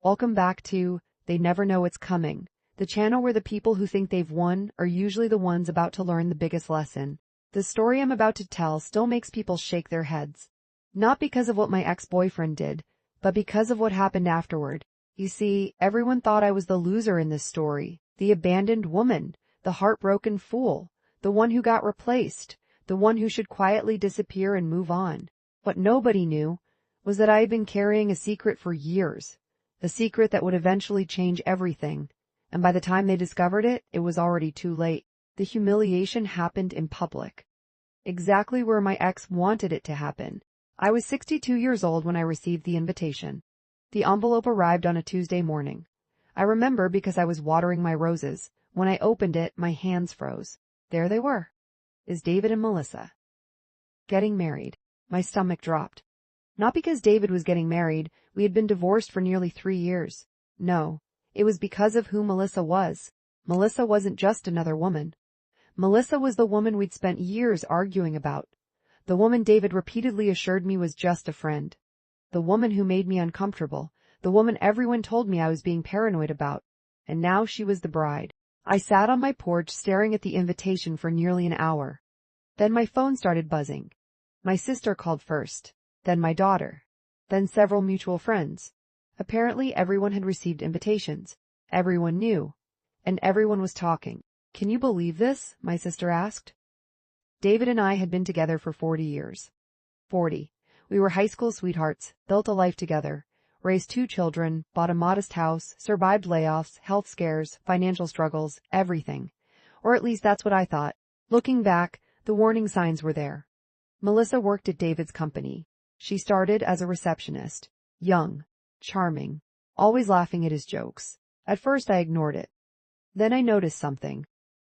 Welcome back to They Never Know It's Coming, the channel where the people who think they've won are usually the ones about to learn the biggest lesson. The story I'm about to tell still makes people shake their heads. Not because of what my ex-boyfriend did, but because of what happened afterward. You see, everyone thought I was the loser in this story, the abandoned woman, the heartbroken fool, the one who got replaced, the one who should quietly disappear and move on. What nobody knew was that I had been carrying a secret for years. A secret that would eventually change everything, and by the time they discovered it, it was already too late. The humiliation happened in public. Exactly where my ex wanted it to happen. I was 62 years old when I received the invitation. The envelope arrived on a Tuesday morning. I remember because I was watering my roses. When I opened it, my hands froze. There they were. Is David and Melissa getting married? My stomach dropped. Not because David was getting married. We had been divorced for nearly 3 years. No, it was because of who Melissa was. Melissa wasn't just another woman. Melissa was the woman we'd spent years arguing about. The woman David repeatedly assured me was just a friend. The woman who made me uncomfortable. The woman everyone told me I was being paranoid about. And now she was the bride. I sat on my porch staring at the invitation for nearly an hour. Then my phone started buzzing. My sister called first. Then my daughter. Then several mutual friends. Apparently everyone had received invitations. Everyone knew. And everyone was talking. Can you believe this? My sister asked. David and I had been together for 40 years. 40. We were high school sweethearts, built a life together, raised 2 children, bought a modest house, survived layoffs, health scares, financial struggles, everything. Or at least that's what I thought. Looking back, the warning signs were there. Melissa worked at David's company. She started as a receptionist. Young, charming, always laughing at his jokes. At first I ignored it. Then I noticed something.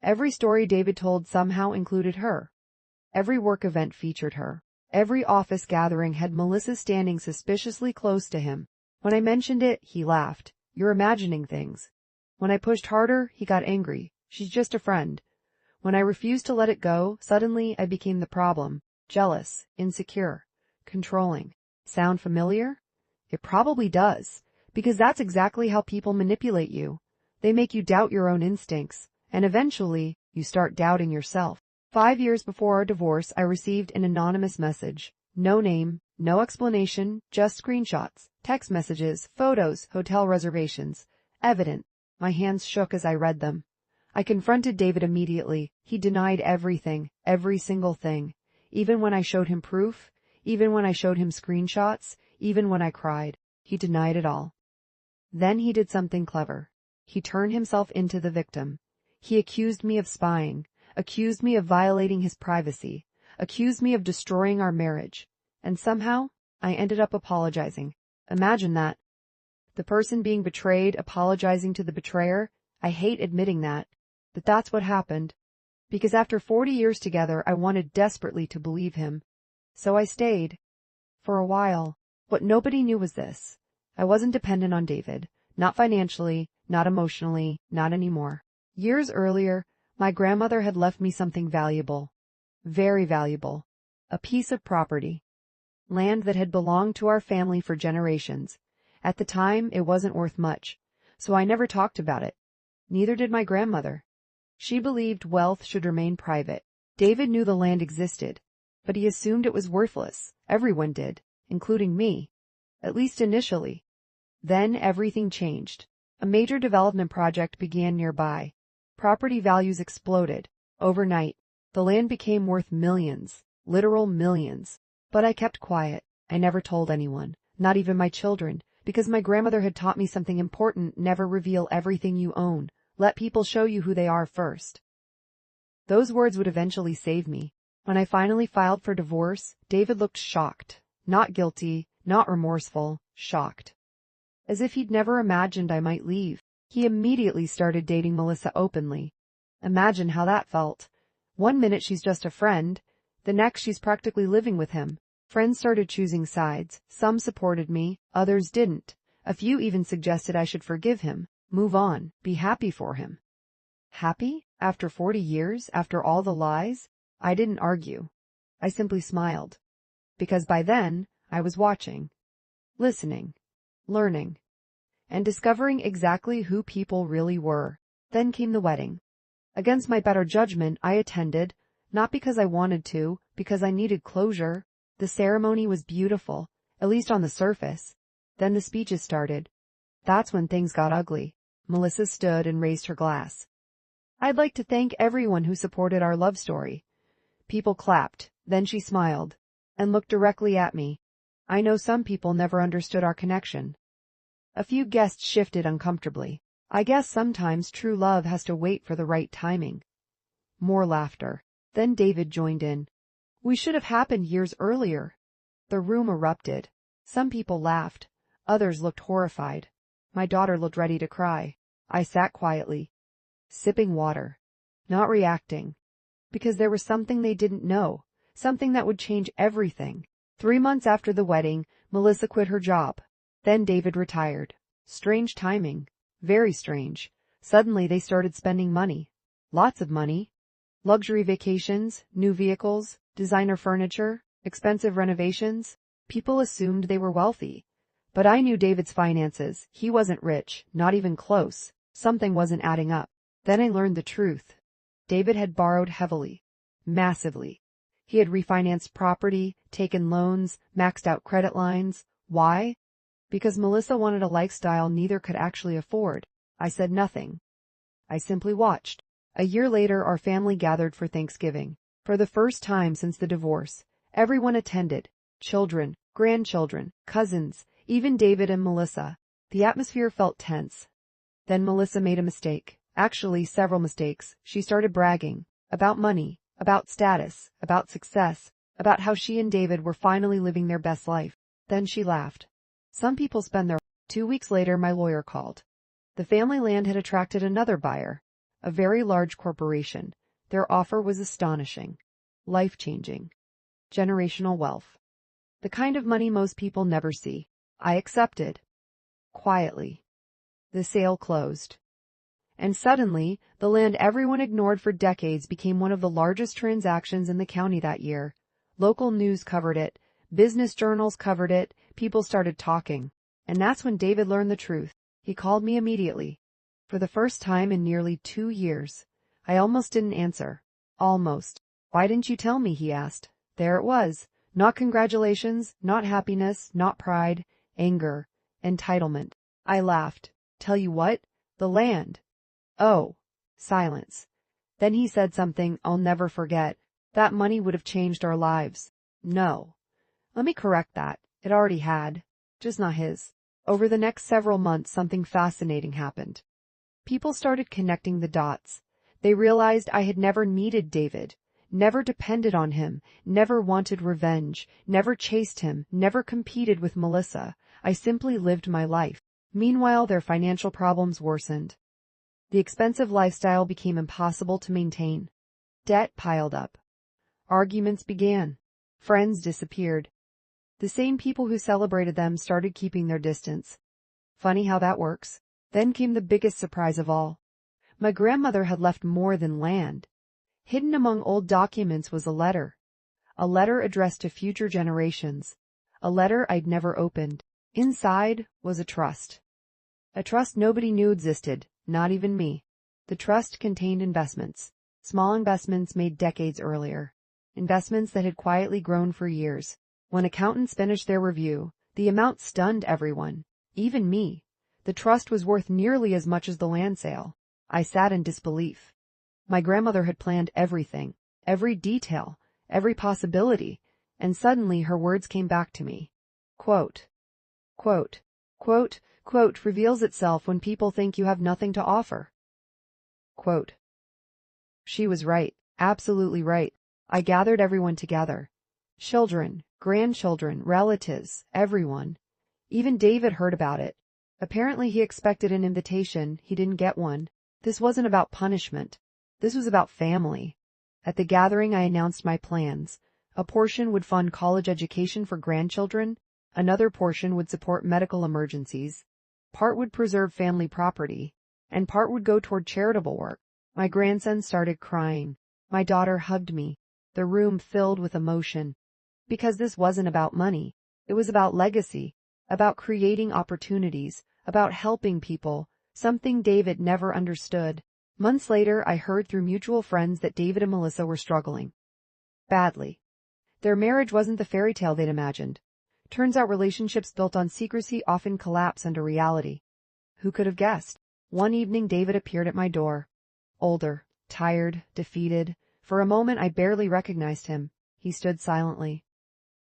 Every story David told somehow included her. Every work event featured her. Every office gathering had Melissa standing suspiciously close to him. When I mentioned it, he laughed. You're imagining things. When I pushed harder, he got angry. She's just a friend. When I refused to let it go, suddenly I became the problem. Jealous, insecure, controlling. Sound familiar? It probably does, because that's exactly how people manipulate you. They make you doubt your own instincts, and eventually, you start doubting yourself. 5 years before our divorce, I received an anonymous message. No name, no explanation, just screenshots, text messages, photos, hotel reservations. Evident. My hands shook as I read them. I confronted David immediately. He denied everything, every single thing. Even when I showed him proof, even when I showed him screenshots, even when I cried, he denied it all. Then he did something clever. He turned himself into the victim. He accused me of spying, accused me of violating his privacy, accused me of destroying our marriage. And somehow, I ended up apologizing. Imagine that. The person being betrayed apologizing to the betrayer. I hate admitting that, but that's what happened. Because after 40 years together, I wanted desperately to believe him. So I stayed. For a while. What nobody knew was this. I wasn't dependent on David. Not financially, not emotionally, not anymore. Years earlier, my grandmother had left me something valuable. Very valuable. A piece of property. Land that had belonged to our family for generations. At the time, it wasn't worth much, so I never talked about it. Neither did my grandmother. She believed wealth should remain private. David knew the land existed, but he assumed it was worthless. Everyone did, including me. At least initially. Then everything changed. A major development project began nearby. Property values exploded. Overnight, the land became worth millions, literal millions. But I kept quiet. I never told anyone, not even my children, because my grandmother had taught me something important: never reveal everything you own. Let people show you who they are first. Those words would eventually save me. When I finally filed for divorce, David looked shocked. Not guilty, not remorseful, shocked. As if he'd never imagined I might leave. He immediately started dating Melissa openly. Imagine how that felt. 1 minute she's just a friend, the next she's practically living with him. Friends started choosing sides. Some supported me, others didn't. A few even suggested I should forgive him, move on, be happy for him. Happy? After 40 years, after all the lies? I didn't argue. I simply smiled. Because by then, I was watching, listening, learning. and discovering exactly who people really were. Then came the wedding. Against my better judgment, I attended, not because I wanted to, because I needed closure. The ceremony was beautiful, at least on the surface. Then the speeches started. That's when things got ugly. Melissa stood and raised her glass. I'd like to thank everyone who supported our love story. People clapped, then she smiled, and looked directly at me. I know some people never understood our connection. A few guests shifted uncomfortably. I guess sometimes true love has to wait for the right timing. More laughter. Then David joined in. We should have happened years earlier. The room erupted. Some people laughed. Others looked horrified. My daughter looked ready to cry. I sat quietly, sipping water, not reacting, because there was something they didn't know, something that would change everything. 3 months after the wedding, Melissa quit her job. Then David retired. Strange timing. Very strange. Suddenly they started spending money. Lots of money. Luxury vacations, new vehicles, designer furniture, expensive renovations. People assumed they were wealthy. But I knew David's finances. He wasn't rich, not even close. Something wasn't adding up. Then I learned the truth. David had borrowed heavily. Massively. He had refinanced property, taken loans, maxed out credit lines. Why? Because Melissa wanted a lifestyle neither could actually afford. I said nothing. I simply watched. A year later, our family gathered for Thanksgiving. For the first time since the divorce, everyone attended. Children, grandchildren, cousins, even David and Melissa. The atmosphere felt tense. Then Melissa made a mistake. Actually, several mistakes. She started bragging. About money, about status, about success, about how she and David were finally living their best life. Then she laughed. Some people spend their... 2 weeks later, my lawyer called. The family land had attracted another buyer, a very large corporation. Their offer was astonishing, life-changing, generational wealth. The kind of money most people never see. I accepted. Quietly. The sale closed. And suddenly, the land everyone ignored for decades became one of the largest transactions in the county that year. Local news covered it. Business journals covered it. People started talking. And that's when David learned the truth. He called me immediately. For the first time in nearly 2 years. I almost didn't answer. Almost. Why didn't you tell me? He asked. There it was. Not congratulations, not happiness, not pride, anger, entitlement. I laughed. Tell you what? The land. Oh. Silence. Then he said something I'll never forget. That money would have changed our lives. No. Let me correct that. It already had. Just not his. Over the next several months, something fascinating happened. People started connecting the dots. They realized I had never needed David, never depended on him, never wanted revenge, never chased him, never competed with Melissa. I simply lived my life. Meanwhile, their financial problems worsened. The expensive lifestyle became impossible to maintain. Debt piled up. Arguments began. Friends disappeared. The same people who celebrated them started keeping their distance. Funny how that works. Then came the biggest surprise of all. My grandmother had left more than land. Hidden among old documents was a letter addressed to future generations, a letter I'd never opened. Inside was a trust nobody knew existed, not even me. The trust contained investments, small investments made decades earlier, investments that had quietly grown for years. When accountants finished their review, the amount stunned everyone, even me. The trust was worth nearly as much as the land sale. I sat in disbelief. My grandmother had planned everything, every detail, every possibility, and suddenly her words came back to me. Quote, quote, quote, quote, reveals itself when people think you have nothing to offer. Quote. She was right, absolutely right. I gathered everyone together. Children, grandchildren, relatives, everyone. Even David heard about it. Apparently he expected an invitation, he didn't get one. This wasn't about punishment. This was about family. At the gathering I announced my plans. A portion would fund college education for grandchildren, another portion would support medical emergencies, part would preserve family property, and part would go toward charitable work. My grandson started crying. My daughter hugged me. The room filled with emotion. Because this wasn't about money. It was about legacy, about creating opportunities, about helping people, something David never understood. Months later, I heard through mutual friends that David and Melissa were struggling. Badly. Their marriage wasn't the fairy tale they'd imagined. Turns out relationships built on secrecy often collapse under reality. Who could have guessed? One evening David appeared at my door. Older, tired, defeated. For a moment I barely recognized him. He stood silently.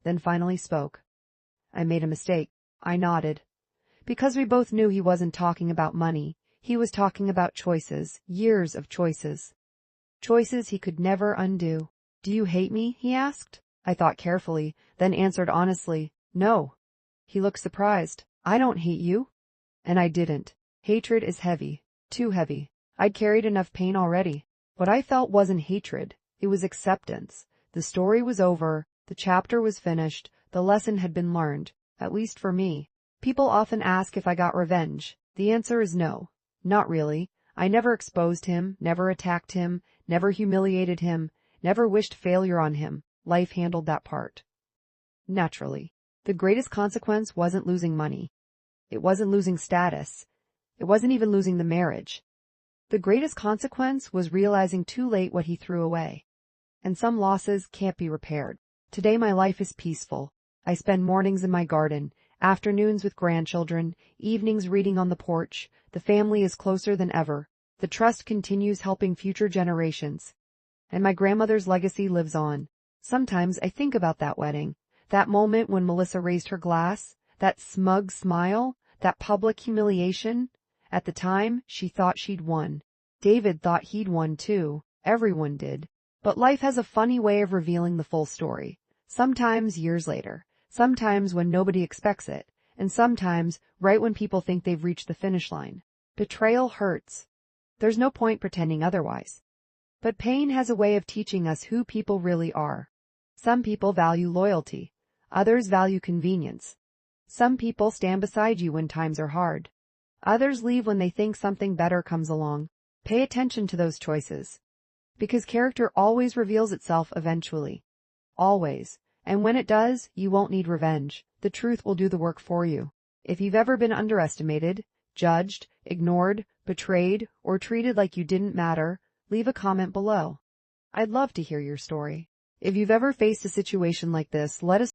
Then finally spoke. I made a mistake. I nodded. Because we both knew he wasn't talking about money. He was talking about choices, years of choices. Choices he could never undo. Do you hate me? He asked. I thought carefully, then answered honestly, no. He looked surprised. I don't hate you. And I didn't. Hatred is heavy. Too heavy. I'd carried enough pain already. What I felt wasn't hatred. It was acceptance. The story was over. The chapter was finished. The lesson had been learned. At least for me. People often ask if I got revenge. The answer is no. Not really. I never exposed him, never attacked him, never humiliated him, never wished failure on him. Life handled that part. Naturally. The greatest consequence wasn't losing money. It wasn't losing status. It wasn't even losing the marriage. The greatest consequence was realizing too late what he threw away. And some losses can't be repaired. Today my life is peaceful. I spend mornings in my garden, afternoons with grandchildren, evenings reading on the porch. The family is closer than ever. The trust continues helping future generations. And my grandmother's legacy lives on. Sometimes I think about that wedding, that moment when Melissa raised her glass, that smug smile, that public humiliation. At the time, she thought she'd won. David thought he'd won too. Everyone did. But life has a funny way of revealing the full story. Sometimes years later, sometimes when nobody expects it, and sometimes right when people think they've reached the finish line. Betrayal hurts. There's no point pretending otherwise. But pain has a way of teaching us who people really are. Some people value loyalty. Others value convenience. Some people stand beside you when times are hard. Others leave when they think something better comes along. Pay attention to those choices. Because character always reveals itself eventually. Always. And when it does, you won't need revenge. The truth will do the work for you. If you've ever been underestimated, judged, ignored, betrayed, or treated like you didn't matter, leave a comment below. I'd love to hear your story. If you've ever faced a situation like this, let us